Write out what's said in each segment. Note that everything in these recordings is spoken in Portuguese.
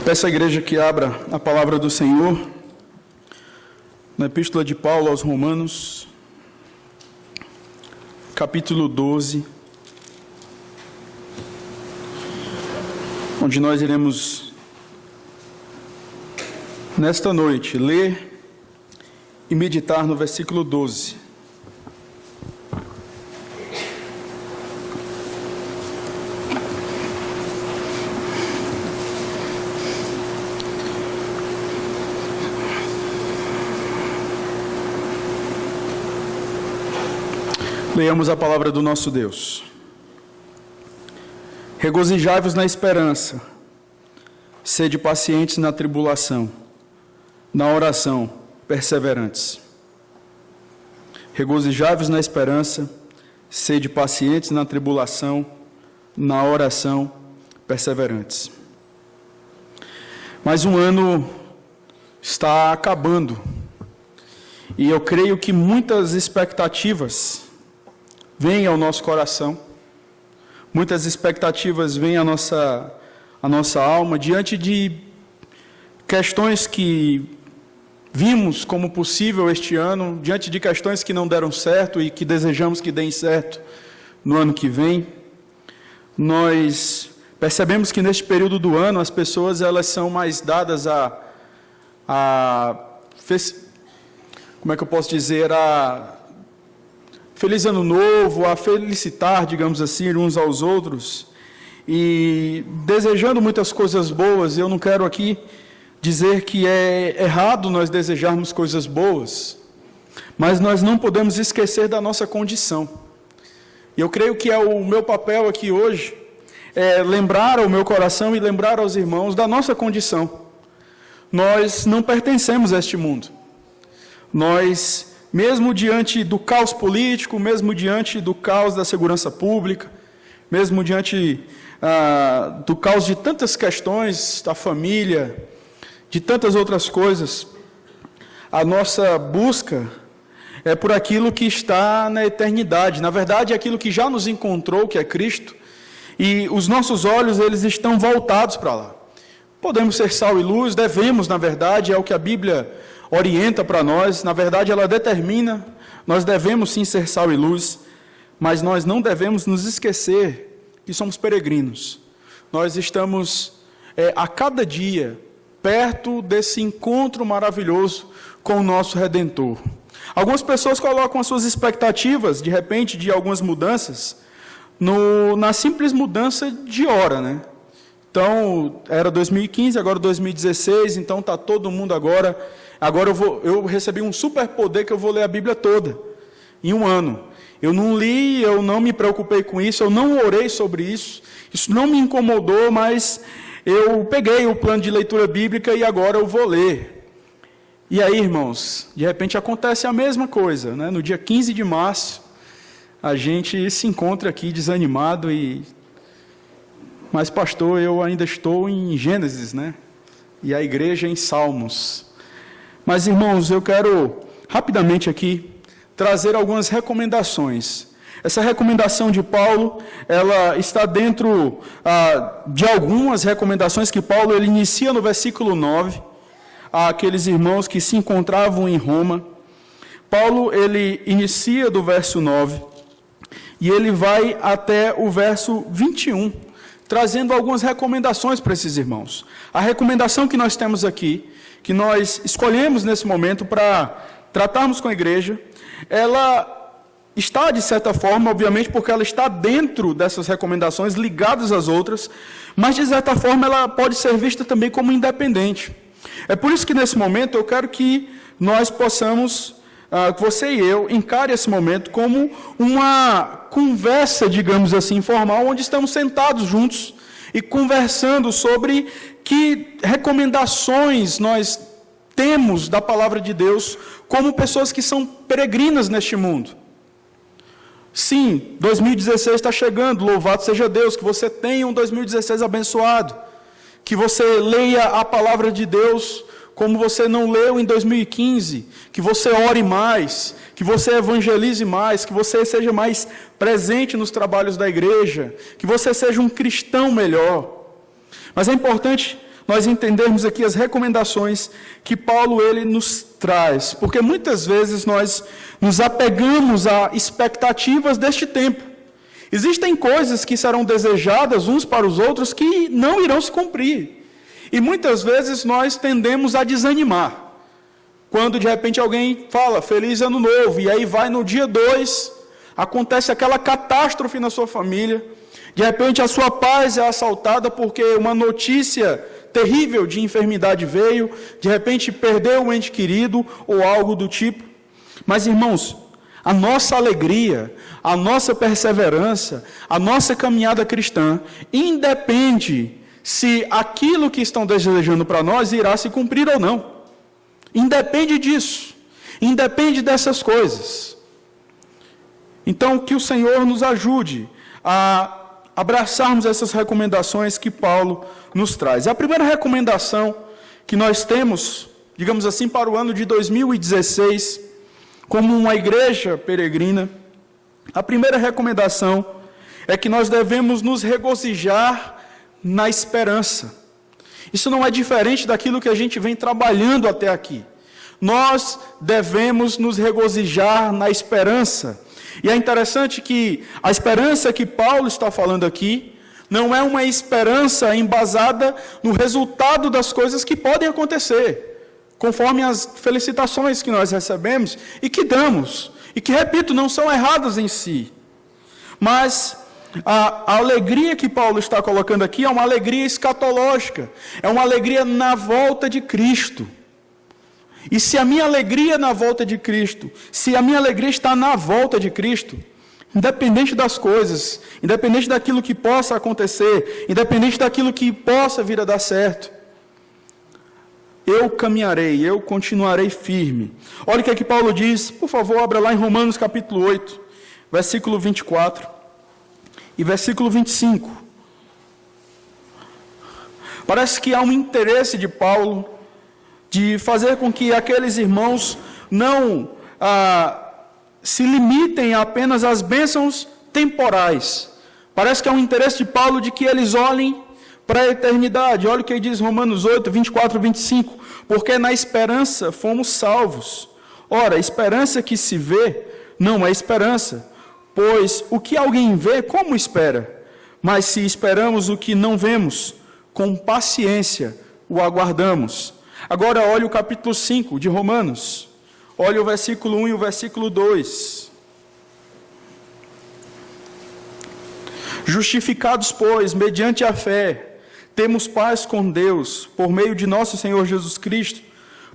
Peço à igreja que abra a palavra do Senhor na Epístola de Paulo aos Romanos, capítulo 12, onde nós iremos, nesta noite, ler e meditar no versículo 12. Leiamos a palavra do nosso Deus. Regozijai-vos na esperança, sede pacientes na tribulação, na oração perseverantes. Regozijai-vos na esperança, sede pacientes na tribulação, na oração perseverantes. Mais um ano está acabando, e eu creio que muitas expectativas vem ao nosso coração, muitas expectativas vêm à nossa alma, diante de questões que vimos como possível este ano, diante de questões que não deram certo e que desejamos que deem certo no ano que vem. Nós percebemos que neste período do ano as pessoas elas são mais dadas como é que eu posso dizer, Feliz Ano Novo, a felicitar, digamos assim, uns aos outros, e desejando muitas coisas boas. Eu não quero aqui dizer que é errado nós desejarmos coisas boas, mas nós não podemos esquecer da nossa condição. E eu creio que é o meu papel aqui hoje, lembrar ao meu coração e lembrar aos irmãos da nossa condição. Nós não pertencemos a este mundo. Nós, mesmo diante do caos político, mesmo diante do caos da segurança pública, mesmo diante do caos de tantas questões da família, de tantas outras coisas, a nossa busca é por aquilo que está na eternidade. Na verdade, é aquilo que já nos encontrou, que é Cristo, e os nossos olhos eles estão voltados para lá. Podemos ser sal e luz, devemos, na verdade, é o que a Bíblia orienta para nós, na verdade ela determina, nós devemos sim ser sal e luz, mas nós não devemos nos esquecer que somos peregrinos. Nós estamos a cada dia perto desse encontro maravilhoso com o nosso Redentor. Algumas pessoas colocam as suas expectativas, de repente, de algumas mudanças, na simples mudança de hora, né? Então, era 2015, agora 2016, então está todo mundo agora eu recebi um superpoder que eu vou ler a Bíblia toda, em um ano. Eu não li, eu não me preocupei com isso, eu não orei sobre isso, isso não me incomodou, mas eu peguei o plano de leitura bíblica e agora eu vou ler. E aí, irmãos, de repente acontece a mesma coisa, né? No dia 15 de março, a gente se encontra aqui desanimado mas pastor, eu ainda estou em Gênesis, né? E a igreja em Salmos. Mas, irmãos, eu quero rapidamente aqui trazer algumas recomendações. Essa recomendação de Paulo, ela está dentro de algumas recomendações que Paulo ele inicia no versículo 9, àqueles irmãos que se encontravam em Roma. Paulo, ele inicia do verso 9 e ele vai até o verso 21, trazendo algumas recomendações para esses irmãos. A recomendação que nós temos aqui, que nós escolhemos nesse momento para tratarmos com a igreja, ela está, de certa forma, obviamente, porque ela está dentro dessas recomendações, ligadas às outras, mas, de certa forma, ela pode ser vista também como independente. É por isso que, nesse momento, eu quero que nós possamos, você e eu, encare esse momento como uma conversa, digamos assim, informal, onde estamos sentados juntos e conversando sobre que recomendações nós temos da palavra de Deus como pessoas que são peregrinas neste mundo. Sim, 2016 está chegando, louvado seja Deus, que você tenha um 2016 abençoado, que você leia a palavra de Deus como você não leu em 2015, que você ore mais, que você evangelize mais, que você seja mais presente nos trabalhos da igreja, que você seja um cristão melhor. Mas é importante nós entendermos aqui as recomendações que Paulo ele nos traz, porque muitas vezes nós nos apegamos a expectativas deste tempo. Existem coisas que serão desejadas uns para os outros que não irão se cumprir. E muitas vezes nós tendemos a desanimar. Quando de repente alguém fala, feliz ano novo, e aí vai no dia 2, acontece aquela catástrofe na sua família, de repente a sua paz é assaltada porque uma notícia terrível de enfermidade veio, de repente perdeu um ente querido ou algo do tipo. Mas irmãos, a nossa alegria, a nossa perseverança, a nossa caminhada cristã, independe se aquilo que estão desejando para nós irá se cumprir ou não. Independe disso, independe dessas coisas. Então, que o Senhor nos ajude a abraçarmos essas recomendações que Paulo nos traz. A primeira recomendação que nós temos, digamos assim, para o ano de 2016, como uma igreja peregrina, a primeira recomendação é que nós devemos nos regozijar na esperança. Isso não é diferente daquilo que a gente vem trabalhando até aqui. Nós devemos nos regozijar na esperança. E é interessante que a esperança que Paulo está falando aqui não é uma esperança embasada no resultado das coisas que podem acontecer, conforme as felicitações que nós recebemos e que damos, e que, repito, não são erradas em si. Mas a alegria que Paulo está colocando aqui é uma alegria escatológica, é uma alegria na volta de Cristo. E se a minha alegria na volta de Cristo, se a minha alegria está na volta de Cristo, independente das coisas, independente daquilo que possa acontecer, independente daquilo que possa vir a dar certo, eu caminharei, eu continuarei firme. Olha o que aqui Paulo diz, por favor, abra lá em Romanos capítulo 8, versículo 24. E versículo 25, parece que há um interesse de Paulo de fazer com que aqueles irmãos não se limitem apenas às bênçãos temporais. Parece que há um interesse de Paulo de que eles olhem para a eternidade. Olha o que diz Romanos 8, 24 e 25, porque na esperança fomos salvos. Ora, a esperança que se vê não é esperança, pois o que alguém vê, como espera? Mas se esperamos o que não vemos, com paciência o aguardamos. Agora olha o capítulo 5 de Romanos. Olha o versículo 1 e o versículo 2. Justificados, pois, mediante a fé, temos paz com Deus, por meio de nosso Senhor Jesus Cristo,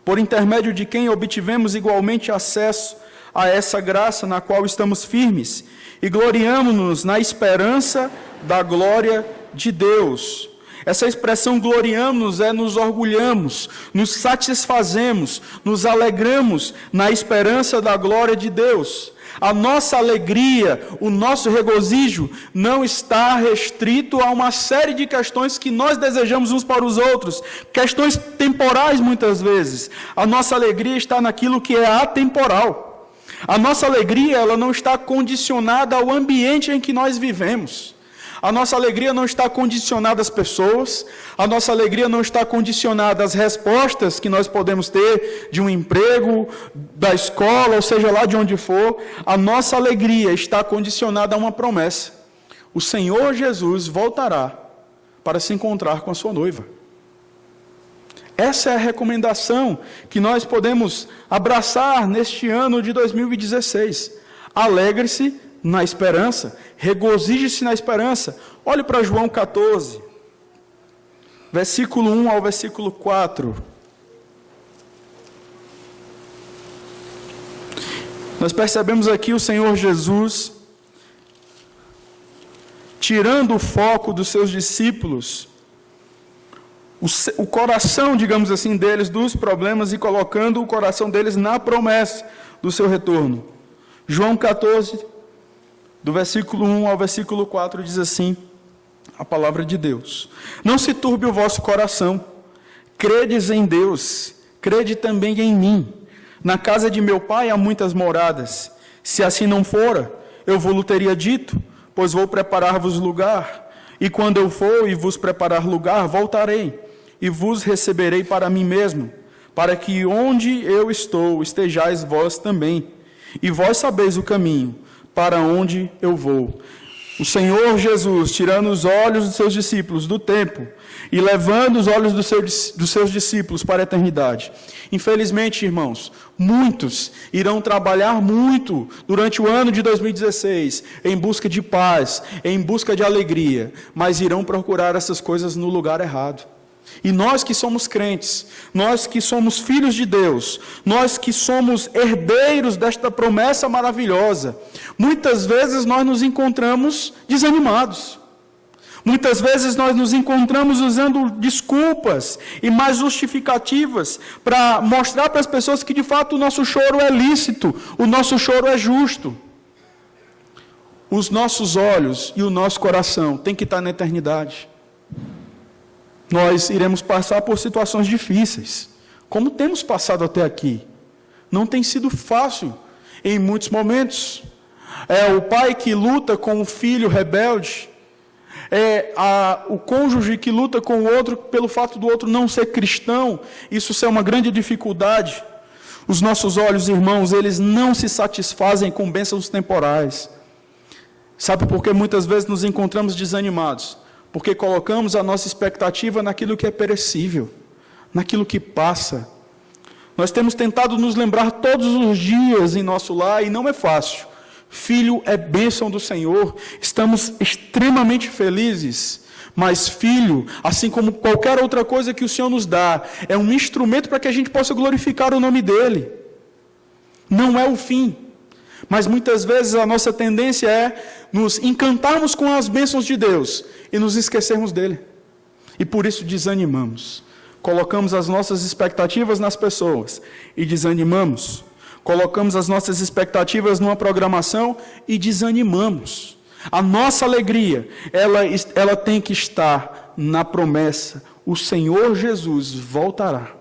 por intermédio de quem obtivemos igualmente acesso a essa graça na qual estamos firmes e gloriamo-nos na esperança da glória de Deus. Essa expressão gloriamo-nos é nos orgulhamos, nos satisfazemos, nos alegramos na esperança da glória de Deus. A nossa alegria, o nosso regozijo não está restrito a uma série de questões que nós desejamos uns para os outros, questões temporais muitas vezes. A nossa alegria está naquilo que é atemporal. A nossa alegria, ela não está condicionada ao ambiente em que nós vivemos. A nossa alegria não está condicionada às pessoas, a nossa alegria não está condicionada às respostas que nós podemos ter de um emprego, da escola, ou seja lá de onde for. A nossa alegria está condicionada a uma promessa. O Senhor Jesus voltará para se encontrar com a sua noiva. Essa é a recomendação que nós podemos abraçar neste ano de 2016. Alegre-se na esperança, regozije-se na esperança. Olhe para João 14, versículo 1 ao versículo 4. Nós percebemos aqui o Senhor Jesus tirando o foco dos seus discípulos, o coração, digamos assim, deles dos problemas e colocando o coração deles na promessa do seu retorno. João 14, do versículo 1 ao versículo 4, diz assim, a palavra de Deus: Não se turbe o vosso coração, credes em Deus, crede também em mim. Na casa de meu pai há muitas moradas. Se assim não fora, eu vou-lo teria dito, pois vou preparar-vos lugar. E quando eu for e vos preparar lugar, voltarei e vos receberei para mim mesmo, para que onde eu estou estejais vós também, e vós sabeis o caminho para onde eu vou. O Senhor Jesus, tirando os olhos dos seus discípulos do templo e levando os olhos dos seus discípulos para a eternidade. Infelizmente, irmãos, muitos irão trabalhar muito durante o ano de 2016 em busca de paz, em busca de alegria, mas irão procurar essas coisas no lugar errado. E nós que somos crentes, nós que somos filhos de Deus, nós que somos herdeiros desta promessa maravilhosa, muitas vezes nós nos encontramos desanimados. Muitas vezes nós nos encontramos usando desculpas e mais justificativas para mostrar para as pessoas que de fato o nosso choro é lícito, o nosso choro é justo. Os nossos olhos e o nosso coração têm que estar na eternidade. Nós iremos passar por situações difíceis, como temos passado até aqui. Não tem sido fácil em muitos momentos. É o pai que luta com o filho rebelde, o cônjuge que luta com o outro pelo fato do outro não ser cristão. Isso é uma grande dificuldade. Os nossos olhos, irmãos, eles não se satisfazem com bênçãos temporais. Sabe por que muitas vezes nos encontramos desanimados? Porque colocamos a nossa expectativa naquilo que é perecível, naquilo que passa. Nós temos tentado nos lembrar todos os dias em nosso lar, e não é fácil. Filho é bênção do Senhor, estamos extremamente felizes, mas filho, assim como qualquer outra coisa que o Senhor nos dá, é um instrumento para que a gente possa glorificar o nome dEle. Não é o fim. Mas muitas vezes a nossa tendência é nos encantarmos com as bênçãos de Deus e nos esquecermos dele. E por isso desanimamos. Colocamos as nossas expectativas nas pessoas e desanimamos. Colocamos as nossas expectativas numa programação e desanimamos. A nossa alegria, ela tem que estar na promessa. O Senhor Jesus voltará.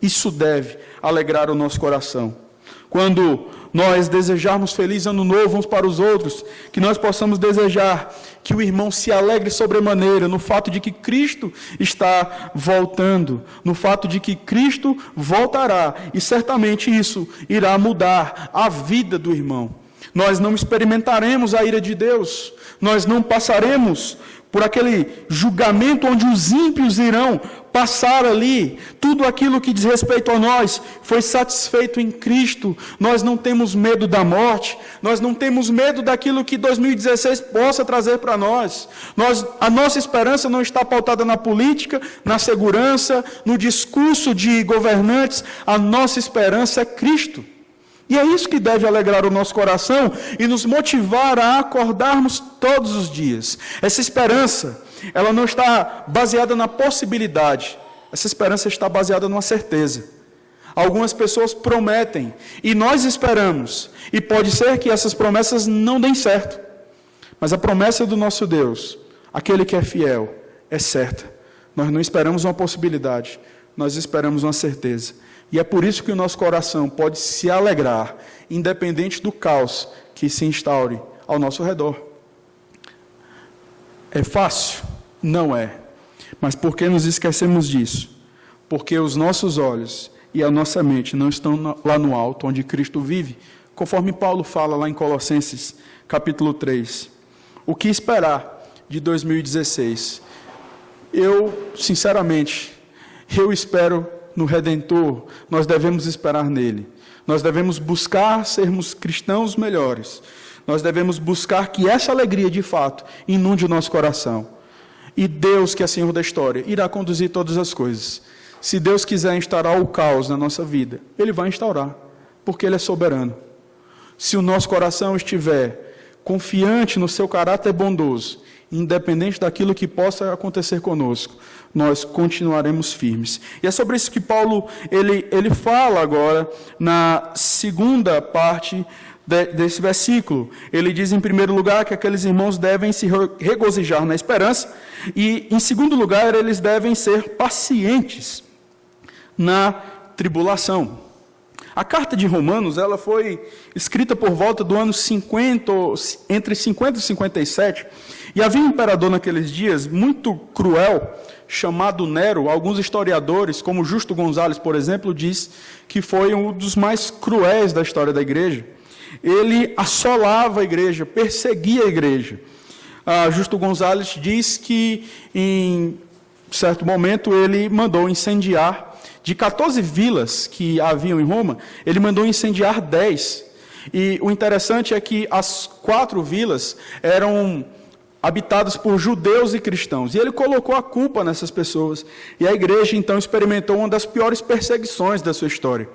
Isso deve alegrar o nosso coração. Quando nós desejarmos feliz ano novo uns para os outros, que nós possamos desejar que o irmão se alegre sobremaneira no fato de que Cristo está voltando, no fato de que Cristo voltará, e certamente isso irá mudar a vida do irmão. Nós não experimentaremos a ira de Deus, nós não passaremos por aquele julgamento onde os ímpios irão passar ali. Tudo aquilo que diz respeito a nós foi satisfeito em Cristo. Nós não temos medo da morte, nós não temos medo daquilo que 2016 possa trazer para nós. A nossa esperança não está pautada na política, na segurança, no discurso de governantes. A nossa esperança é Cristo. E é isso que deve alegrar o nosso coração e nos motivar a acordarmos todos os dias. Essa esperança, ela não está baseada na possibilidade. Essa esperança está baseada numa certeza. Algumas pessoas prometem e nós esperamos. E pode ser que essas promessas não deem certo. Mas a promessa do nosso Deus, aquele que é fiel, é certa. Nós não esperamos uma possibilidade, nós esperamos uma certeza. E é por isso que o nosso coração pode se alegrar, independente do caos que se instaure ao nosso redor. É fácil? Não é. Mas por que nos esquecemos disso? Porque os nossos olhos e a nossa mente não estão lá no alto, onde Cristo vive, conforme Paulo fala lá em Colossenses, capítulo 3. O que esperar de 2016? Sinceramente, eu espero no Redentor. Nós devemos esperar nele. Nós devemos buscar sermos cristãos melhores. Nós devemos buscar que essa alegria, de fato, inunde o nosso coração. E Deus, que é Senhor da história, irá conduzir todas as coisas. Se Deus quiser instaurar o caos na nossa vida, Ele vai instaurar, porque Ele é soberano. Se o nosso coração estiver confiante no seu caráter bondoso, independente daquilo que possa acontecer conosco, nós continuaremos firmes. E é sobre isso que Paulo ele fala agora na segunda parte desse versículo. Ele diz, em primeiro lugar, que aqueles irmãos devem se regozijar na esperança, e, em segundo lugar, eles devem ser pacientes na tribulação. A carta de Romanos, ela foi escrita por volta do ano 50, entre 50 e 57, e havia um imperador naqueles dias, muito cruel, chamado Nero, alguns historiadores, como Justo Gonzalez, por exemplo, diz que foi um dos mais cruéis da história da igreja. Ele assolava a igreja, perseguia a igreja. Justo Gonzalez diz que, em certo momento, ele mandou incendiar, de 14 vilas que haviam em Roma, ele mandou incendiar 10. E o interessante é que as 4 vilas eram habitadas por judeus e cristãos. E ele colocou a culpa nessas pessoas. E a igreja, então, experimentou uma das piores perseguições da sua história.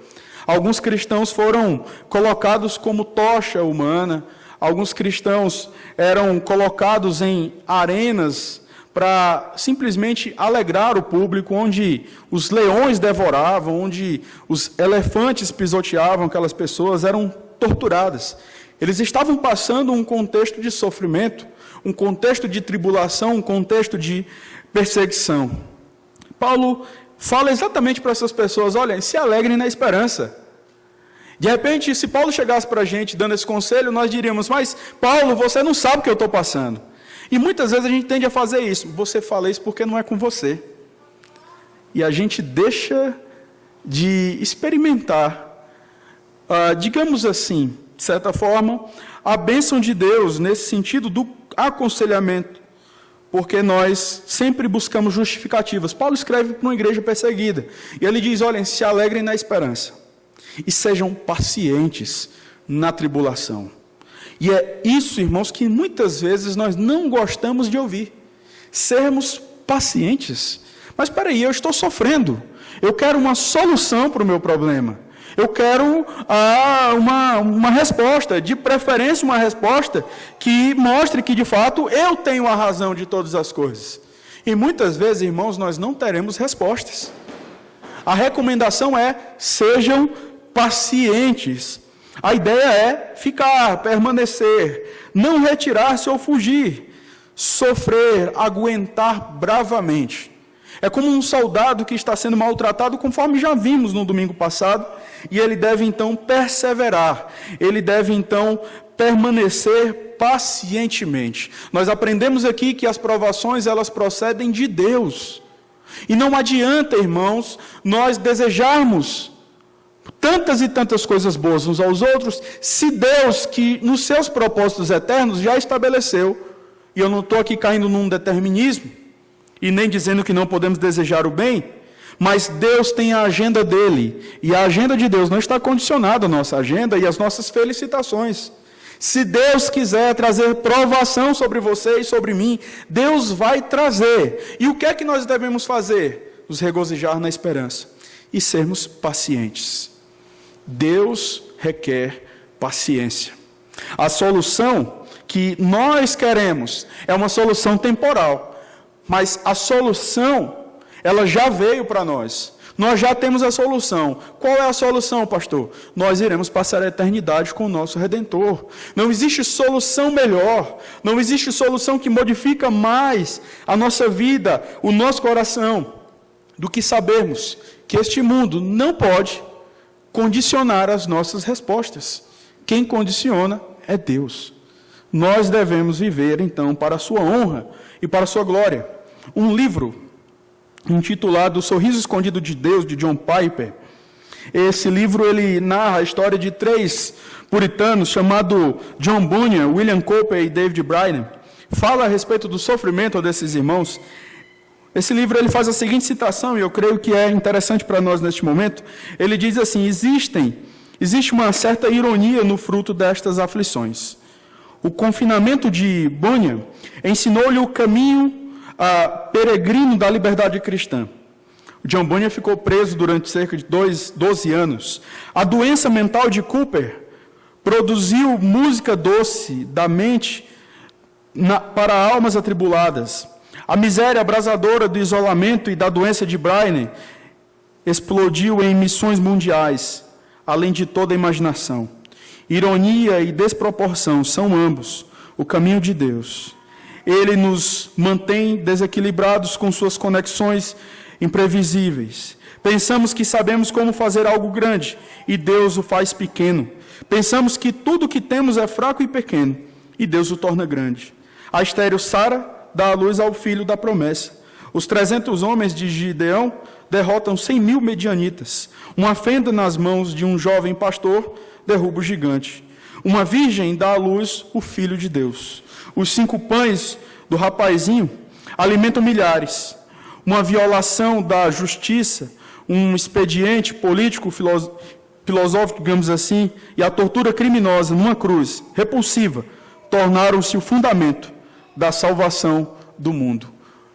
Alguns cristãos foram colocados como tocha humana, alguns cristãos eram colocados em arenas para simplesmente alegrar o público, onde os leões devoravam, onde os elefantes pisoteavam aquelas pessoas, eram torturadas. Eles estavam passando um contexto de sofrimento, um contexto de tribulação, um contexto de perseguição. Paulo fala exatamente para essas pessoas: olha, se alegrem na esperança. De repente, se Paulo chegasse para a gente dando esse conselho, nós diríamos: mas Paulo, você não sabe o que eu estou passando. E muitas vezes a gente tende a fazer isso. Você fala isso porque não é com você. E a gente deixa de experimentar, digamos assim, de certa forma, a bênção de Deus nesse sentido do aconselhamento, porque nós sempre buscamos justificativas. Paulo escreve para uma igreja perseguida, e ele diz: olhem, se alegrem na esperança, e sejam pacientes na tribulação. E é isso, irmãos, que muitas vezes nós não gostamos de ouvir. Sermos pacientes. Mas espera aí, eu estou sofrendo. Eu quero uma solução para o meu problema. Eu quero uma resposta, de preferência uma resposta que mostre que, de fato, eu tenho a razão de todas as coisas. E muitas vezes, irmãos, nós não teremos respostas. A recomendação é: sejam pacientes. A ideia é ficar, permanecer, não retirar-se ou fugir, sofrer, aguentar bravamente. É como um soldado que está sendo maltratado, conforme já vimos no domingo passado, e ele deve então perseverar, ele deve então permanecer pacientemente. Nós aprendemos aqui que as provações, elas procedem de Deus. E não adianta, irmãos, nós desejarmos tantas e tantas coisas boas uns aos outros, se Deus, que nos seus propósitos eternos já estabeleceu, e eu não estou aqui caindo num determinismo, e nem dizendo que não podemos desejar o bem, mas Deus tem a agenda dele, e a agenda de Deus não está condicionada à nossa agenda e às nossas felicitações. Se Deus quiser trazer provação sobre você e sobre mim, Deus vai trazer. E o que é que nós devemos fazer? Nos regozijar na esperança e sermos pacientes. Deus requer paciência. A solução que nós queremos é uma solução temporal, mas a solução, ela já veio para nós. Nós já temos a solução. Qual é a solução, pastor? Nós iremos passar a eternidade com o nosso Redentor. Não existe solução melhor, não existe solução que modifica mais a nossa vida, o nosso coração, do que sabermos que este mundo não pode condicionar as nossas respostas. Quem condiciona é Deus. Nós devemos viver, então, para a sua honra e para a sua glória. Um livro intitulado O Sorriso Escondido de Deus, de John Piper. Esse livro, ele narra a história de 3 puritanos, chamados John Bunyan, William Cowper e David Brainerd. Fala a respeito do sofrimento desses irmãos. Esse livro, ele faz a seguinte citação, e eu creio que é interessante para nós neste momento. Ele diz assim: existe uma certa ironia no fruto destas aflições. O confinamento de Bunyan ensinou-lhe o caminho peregrino da liberdade cristã. John Bunyan ficou preso durante cerca de 12 anos. A doença mental de Cooper produziu música doce da mente para almas atribuladas. A miséria abrasadora do isolamento e da doença de Brainerd explodiu em missões mundiais, além de toda a imaginação. Ironia e desproporção são ambos o caminho de Deus. Ele nos mantém desequilibrados com suas conexões imprevisíveis. Pensamos que sabemos como fazer algo grande, e Deus o faz pequeno. Pensamos que tudo que temos é fraco e pequeno, e Deus o torna grande. A estéril Sara dá à luz ao filho da promessa. Os 300 homens de Gideão derrotam 100.000 medianitas. Uma fenda nas mãos de um jovem pastor derruba o gigante. Uma virgem dá à luz o Filho de Deus. Os 5 pães do rapazinho alimentam milhares. Uma violação da justiça, um expediente político, filosófico, digamos assim, e a tortura criminosa numa cruz repulsiva, tornaram-se o fundamento da salvação do mundo.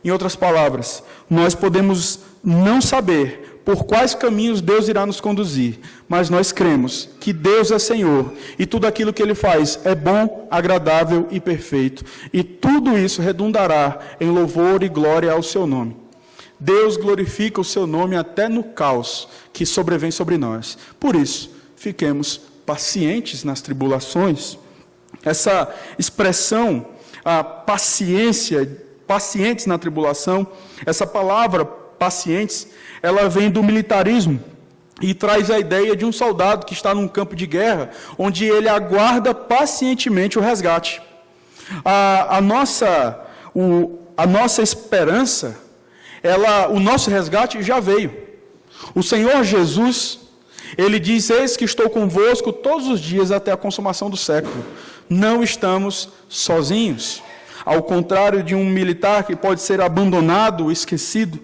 Em outras palavras, nós podemos não saber por quais caminhos Deus irá nos conduzir, mas nós cremos que Deus é Senhor e tudo aquilo que Ele faz é bom, agradável e perfeito. E tudo isso redundará em louvor e glória ao Seu nome. Deus glorifica o Seu nome até no caos que sobrevém sobre nós. Por isso, fiquemos pacientes nas tribulações. Essa expressão, a paciência, pacientes na tribulação, essa palavra pacientes, ela vem do militarismo e traz a ideia de um soldado que está num campo de guerra, onde ele aguarda pacientemente o resgate. A nossa esperança, o nosso resgate já veio. O Senhor Jesus, Ele diz: eis que estou convosco todos os dias até a consumação do século. Não estamos sozinhos. Ao contrário de um militar que pode ser abandonado, esquecido,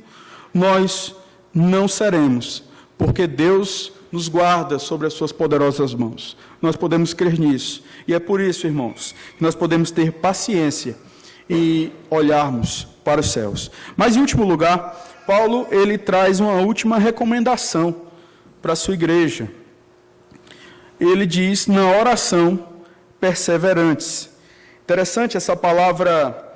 nós não seremos, porque Deus nos guarda sobre as suas poderosas mãos. Nós podemos crer nisso. E é por isso, irmãos, que nós podemos ter paciência e olharmos para os céus. Mas, em último lugar, Paulo, ele traz uma última recomendação para a sua igreja. Ele diz: na oração, perseverantes. Interessante essa palavra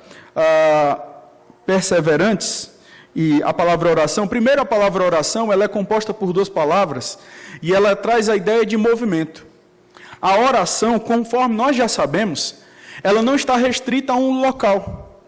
perseverantes e a palavra oração. Primeiro, a palavra oração, ela é composta por 2 palavras e ela traz a ideia de movimento. A oração, conforme nós já sabemos, ela não está restrita a um local.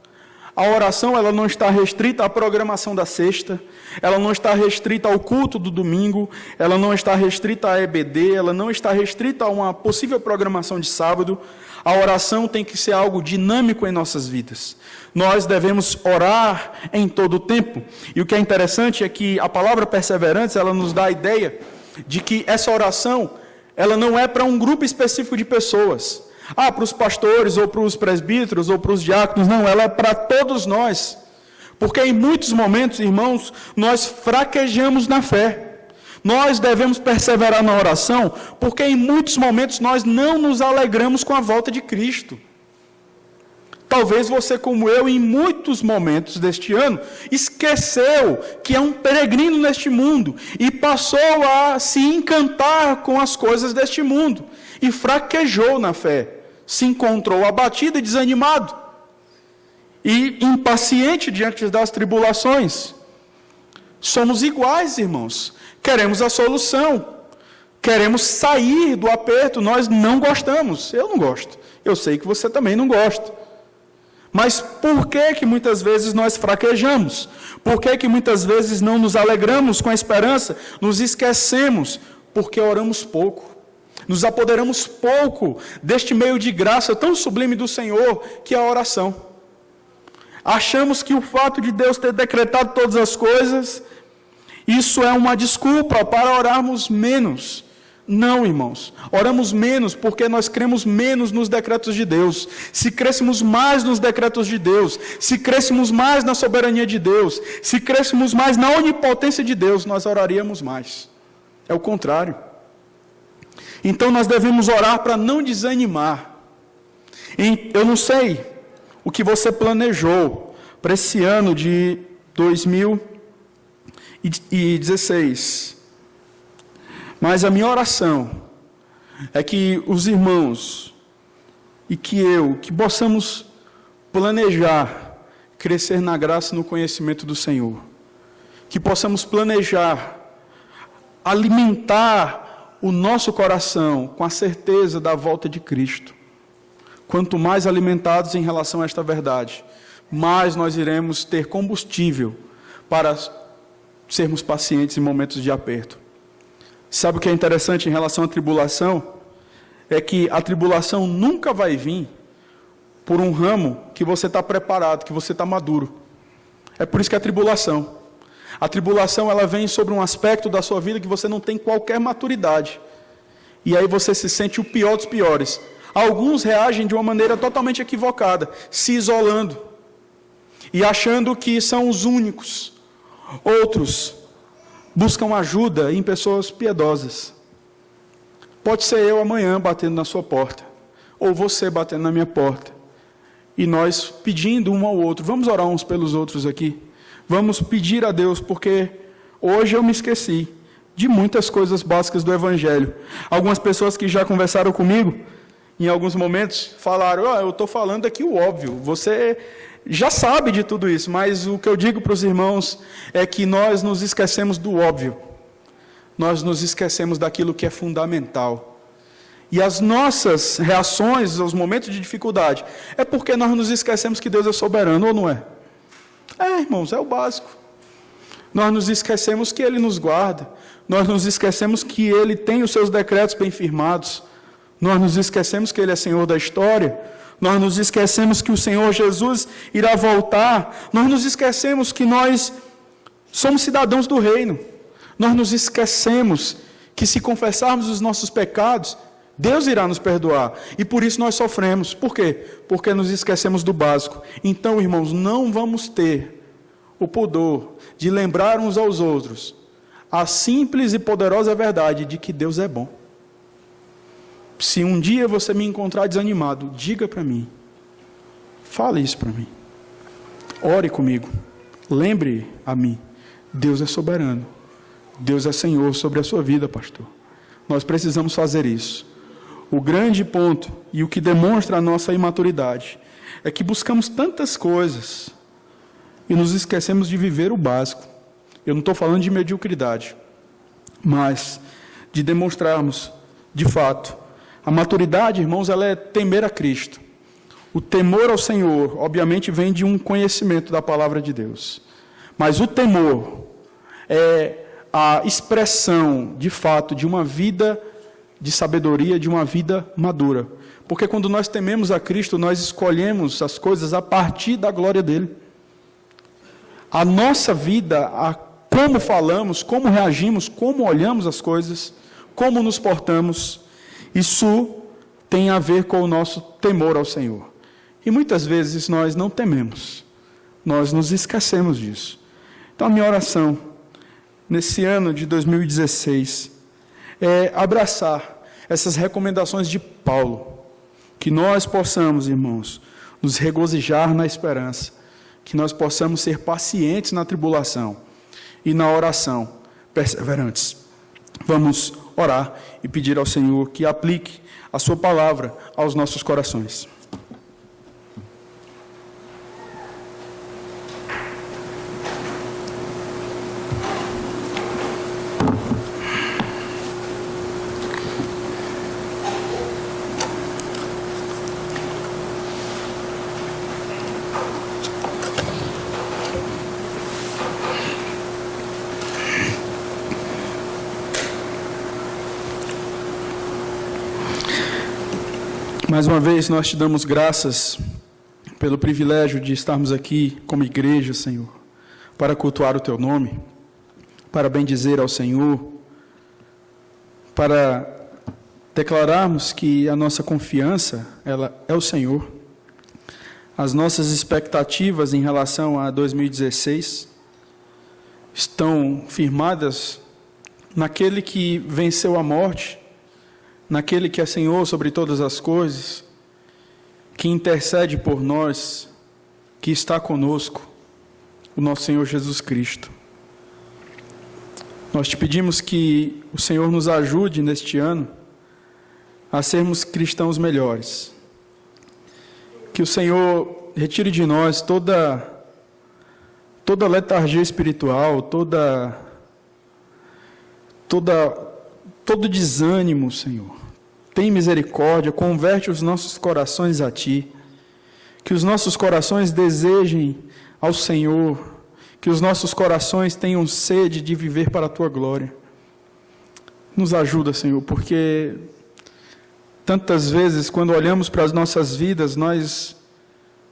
A oração, ela não está restrita à programação da sexta, ela não está restrita ao culto do domingo, ela não está restrita à EBD, ela não está restrita a uma possível programação de sábado. A oração tem que ser algo dinâmico em nossas vidas. Nós devemos orar em todo o tempo. E o que é interessante é que a palavra perseverantes, ela nos dá a ideia de que essa oração, ela não é para um grupo específico de pessoas. Para os pastores, ou para os presbíteros, ou para os diáconos. Não, ela é para todos nós. Porque em muitos momentos, irmãos, nós fraquejamos na fé. Nós devemos perseverar na oração, porque em muitos momentos nós não nos alegramos com a volta de Cristo. Talvez você, como eu, em muitos momentos deste ano, esqueceu que é um peregrino neste mundo e passou a se encantar com as coisas deste mundo e fraquejou na fé, se encontrou abatido e desanimado e impaciente diante das tribulações. Somos iguais, irmãos. Queremos a solução, queremos sair do aperto, nós não gostamos, eu não gosto, eu sei que você também não gosta. Mas por que muitas vezes nós fraquejamos? Por que muitas vezes não nos alegramos com a esperança? Nos esquecemos, porque oramos pouco, nos apoderamos pouco deste meio de graça tão sublime do Senhor, que é a oração. Achamos que o fato de Deus ter decretado todas as coisas, isso é uma desculpa para orarmos menos. Não, irmãos. Oramos menos porque nós cremos menos nos decretos de Deus. Se crêssemos mais nos decretos de Deus, se crêssemos mais na soberania de Deus, se crêssemos mais na onipotência de Deus, nós oraríamos mais. É o contrário. Então nós devemos orar para não desanimar. Eu não sei o que você planejou para esse ano de 2016. Mas a minha oração é que os irmãos e que possamos planejar crescer na graça e no conhecimento do Senhor. Que possamos planejar alimentar o nosso coração com a certeza da volta de Cristo. Quanto mais alimentados em relação a esta verdade, mais nós iremos ter combustível para sermos pacientes em momentos de aperto. Sabe o que é interessante em relação à tribulação? É que a tribulação nunca vai vir por um ramo que você está preparado, que você está maduro. É por isso que a tribulação ela vem sobre um aspecto da sua vida que você não tem qualquer maturidade. E aí você se sente o pior dos piores. Alguns reagem de uma maneira totalmente equivocada, se isolando e achando que são os únicos. Outros buscam ajuda em pessoas piedosas. Pode ser eu amanhã batendo na sua porta, ou você batendo na minha porta, e nós pedindo um ao outro. Vamos orar uns pelos outros aqui. Vamos pedir a Deus, porque hoje eu me esqueci de muitas coisas básicas do Evangelho. Algumas pessoas que já conversaram comigo, em alguns momentos, falaram: eu estou falando aqui o óbvio, você já sabe de tudo isso, mas o que eu digo para os irmãos é que nós nos esquecemos do óbvio, nós nos esquecemos daquilo que é fundamental. E as nossas reações aos momentos de dificuldade é porque nós nos esquecemos que Deus é soberano, ou não é? Irmãos, é o básico. Nós nos esquecemos que Ele nos guarda, nós nos esquecemos que Ele tem os seus decretos bem firmados, nós nos esquecemos que Ele é Senhor da história, nós nos esquecemos que o Senhor Jesus irá voltar, nós nos esquecemos que nós somos cidadãos do reino, nós nos esquecemos que se confessarmos os nossos pecados, Deus irá nos perdoar, e por isso nós sofremos. Por quê? Porque nos esquecemos do básico. Então, irmãos, não vamos ter o pudor de lembrar uns aos outros a simples e poderosa verdade de que Deus é bom. Se um dia você me encontrar desanimado, diga para mim, fale isso para mim, ore comigo, lembre a mim, Deus é soberano, Deus é Senhor sobre a sua vida, pastor. Nós precisamos fazer isso. O grande ponto, e o que demonstra a nossa imaturidade, é que buscamos tantas coisas e nos esquecemos de viver o básico. Eu não estou falando de mediocridade, mas de demonstrarmos, de fato, a maturidade, irmãos, ela é temer a Cristo. O temor ao Senhor, obviamente, vem de um conhecimento da palavra de Deus. Mas o temor é a expressão, de fato, de uma vida de sabedoria, de uma vida madura. Porque quando nós tememos a Cristo, nós escolhemos as coisas a partir da glória dEle. A nossa vida, como falamos, como reagimos, como olhamos as coisas, como nos portamos, isso tem a ver com o nosso temor ao Senhor. E muitas vezes nós não tememos, nós nos esquecemos disso. Então a minha oração, nesse ano de 2016, é abraçar essas recomendações de Paulo, que nós possamos, irmãos, nos regozijar na esperança, que nós possamos ser pacientes na tribulação e na oração perseverantes. Vamos orar e pedir ao Senhor que aplique a sua palavra aos nossos corações. Mais uma vez, nós te damos graças pelo privilégio de estarmos aqui como igreja, Senhor, para cultuar o Teu nome, para bendizer ao Senhor, para declararmos que a nossa confiança, ela é o Senhor. As nossas expectativas em relação a 2016 estão firmadas naquele que venceu a morte, naquele que é Senhor sobre todas as coisas, que intercede por nós, que está conosco, o nosso Senhor Jesus Cristo. Nós te pedimos que o Senhor nos ajude neste ano a sermos cristãos melhores. Que o Senhor retire de nós toda letargia espiritual, todo desânimo, Senhor. Tem misericórdia, converte os nossos corações a Ti, que os nossos corações desejem ao Senhor, que os nossos corações tenham sede de viver para a Tua glória. Nos ajuda, Senhor, porque tantas vezes, quando olhamos para as nossas vidas, nós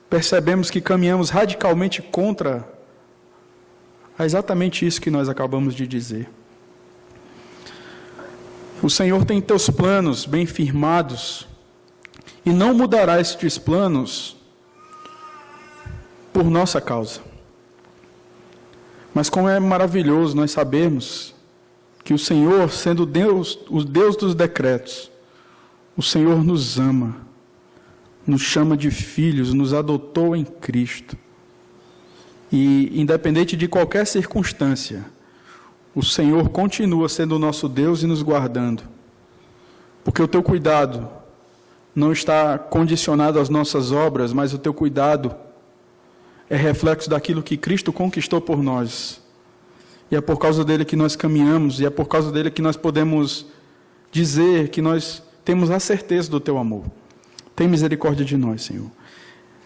percebemos que caminhamos radicalmente contra É exatamente isso que nós acabamos de dizer. O Senhor tem teus planos bem firmados e não mudará estes planos por nossa causa. Mas como é maravilhoso nós sabermos que o Senhor, sendo Deus, o Deus dos decretos, o Senhor nos ama, nos chama de filhos, nos adotou em Cristo. E independente de qualquer circunstância, o Senhor continua sendo o nosso Deus e nos guardando. Porque o teu cuidado não está condicionado às nossas obras, mas o teu cuidado é reflexo daquilo que Cristo conquistou por nós. E é por causa dele que nós caminhamos, e é por causa dele que nós podemos dizer que nós temos a certeza do teu amor. Tem misericórdia de nós, Senhor.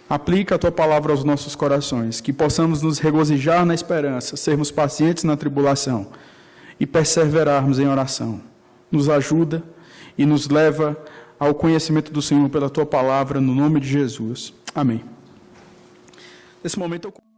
Aplica a tua palavra aos nossos corações, que possamos nos regozijar na esperança, sermos pacientes na tribulação e perseverarmos em oração. Nos ajuda e nos leva ao conhecimento do Senhor pela tua palavra, no nome de Jesus. Amém. Nesse momento eu...